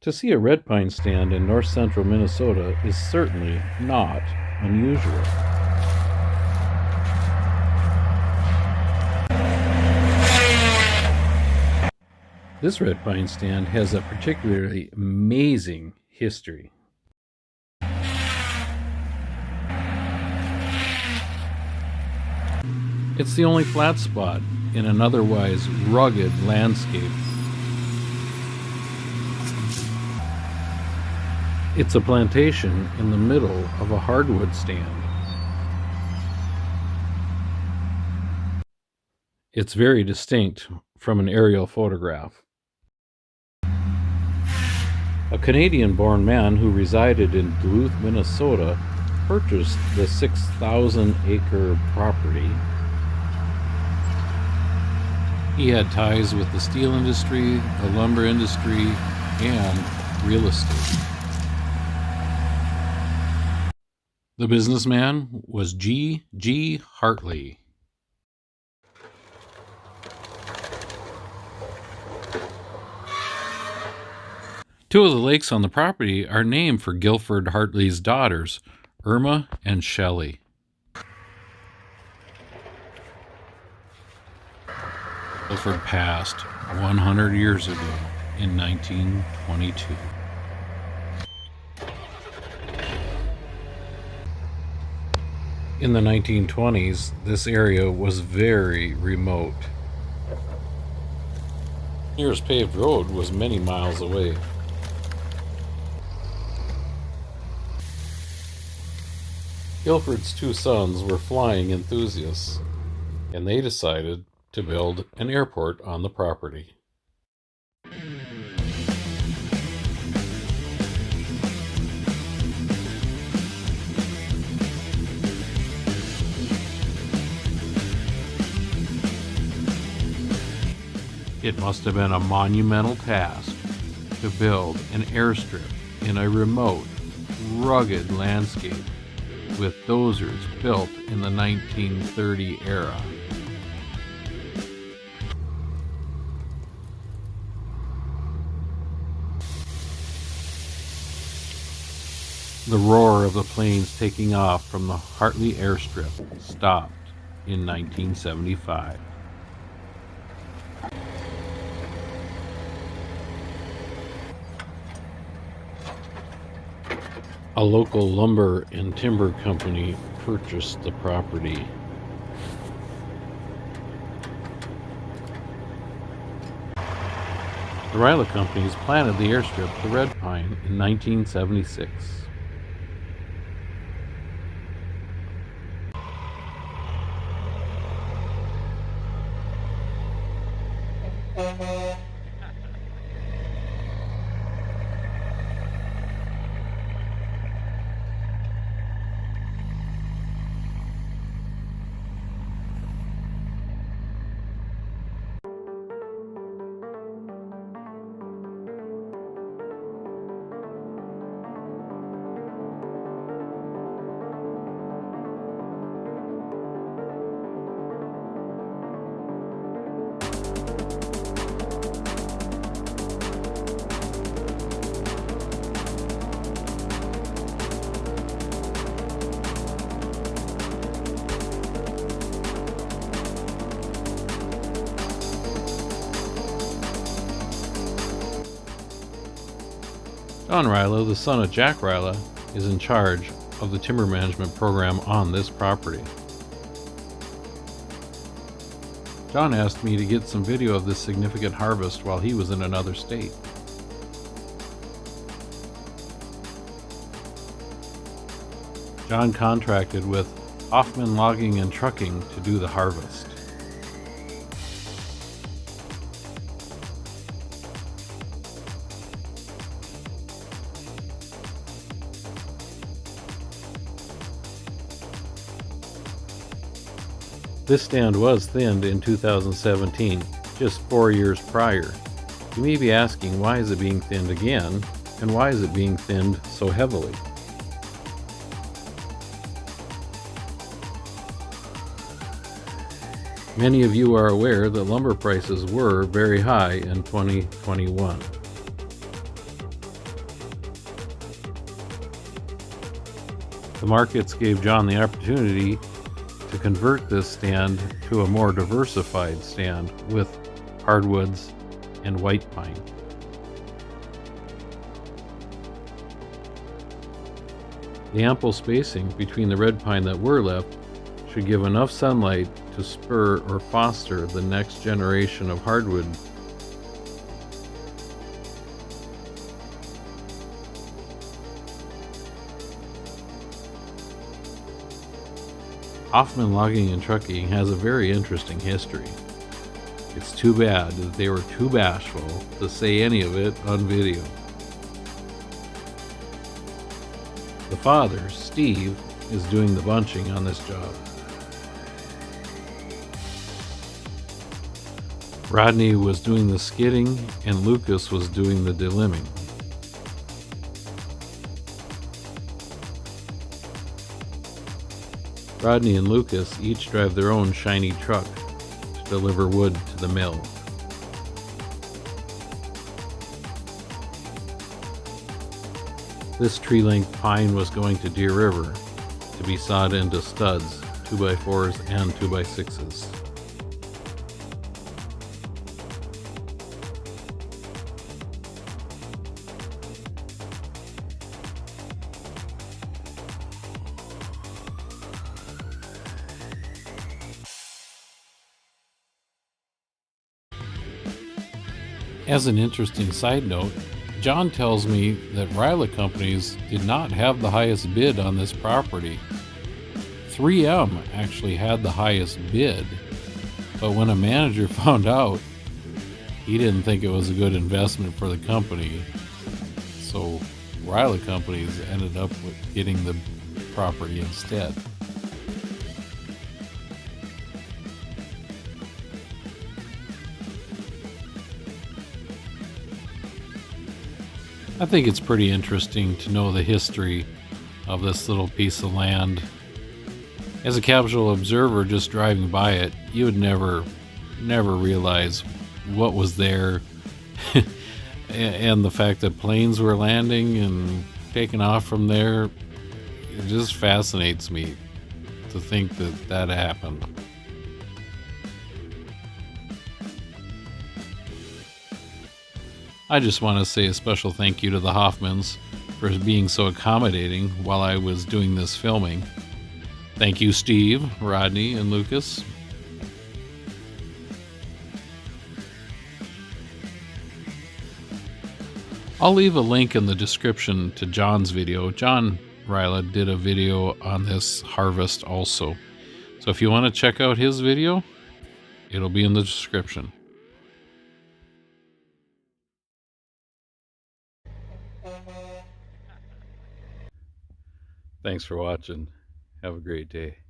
To see a red pine stand in north central Minnesota is certainly not unusual. This red pine stand has a particularly amazing history. It's the only flat spot in an otherwise rugged landscape. It's a plantation in the middle of a hardwood stand. It's very distinct from an aerial photograph. A Canadian-born man who resided in Duluth, Minnesota, purchased the 6,000-acre property. He had ties with the steel industry, the lumber industry, and real estate. The businessman was G. Hartley. Two of the lakes on the property are named for Guilford Hartley's daughters, Irma and Shelley. Guilford passed 100 years ago in 1922. In the 1920s, this area was very remote. The nearest paved road was many miles away. Guilford's two sons were flying enthusiasts, and they decided to build an airport on the property. It must have been a monumental task to build an airstrip in a remote, rugged landscape with dozers built in the 1930 era. The roar of the planes taking off from the Hartley airstrip stopped in 1975. A local lumber and timber company purchased the property. The Ryla companies planted the airstrip to red pine in 1976. John Ryla, the son of Jack Ryla, is in charge of the timber management program on this property. John asked me to get some video of this significant harvest while he was in another state. John contracted with Hoffman Logging and Trucking to do the harvest. This stand was thinned in 2017, just 4 years prior. You may be asking, why is it being thinned again, and why is it being thinned so heavily? Many of you are aware that lumber prices were very high in 2021. The markets gave John the opportunity to convert this stand to a more diversified stand with hardwoods and white pine. The ample spacing between the red pine that were left should give enough sunlight to spur or foster the next generation of hardwood. Hoffman Logging and Trucking has a very interesting history. It's too bad that they were too bashful to say any of it on video. The father, Steve, is doing the bunching on this job. Rodney was doing the skidding and Lucas was doing the delimbing. Rodney and Lucas each drive their own shiny truck to deliver wood to the mill. This tree-length pine was going to Deer River to be sawed into studs, 2x4s and 2x6s. As an interesting side note, John tells me that Ryla Companies did not have the highest bid on this property. 3M actually had the highest bid, but when a manager found out, he didn't think it was a good investment for the company. So Ryla Companies ended up with getting the property instead. I think it's pretty interesting to know the history of this little piece of land. As a casual observer just driving by it, you would never realize what was there and the fact that planes were landing and taking off from there. It just fascinates me to think that that happened. I just want to say a special thank you to the Hoffmans for being so accommodating while I was doing this filming. Thank you, Steve, Rodney, and Lucas. I'll leave a link in the description to John's video. John Ryla did a video on this harvest also. So if you want to check out his video, it'll be in the description. Thanks for watching. Have a great day.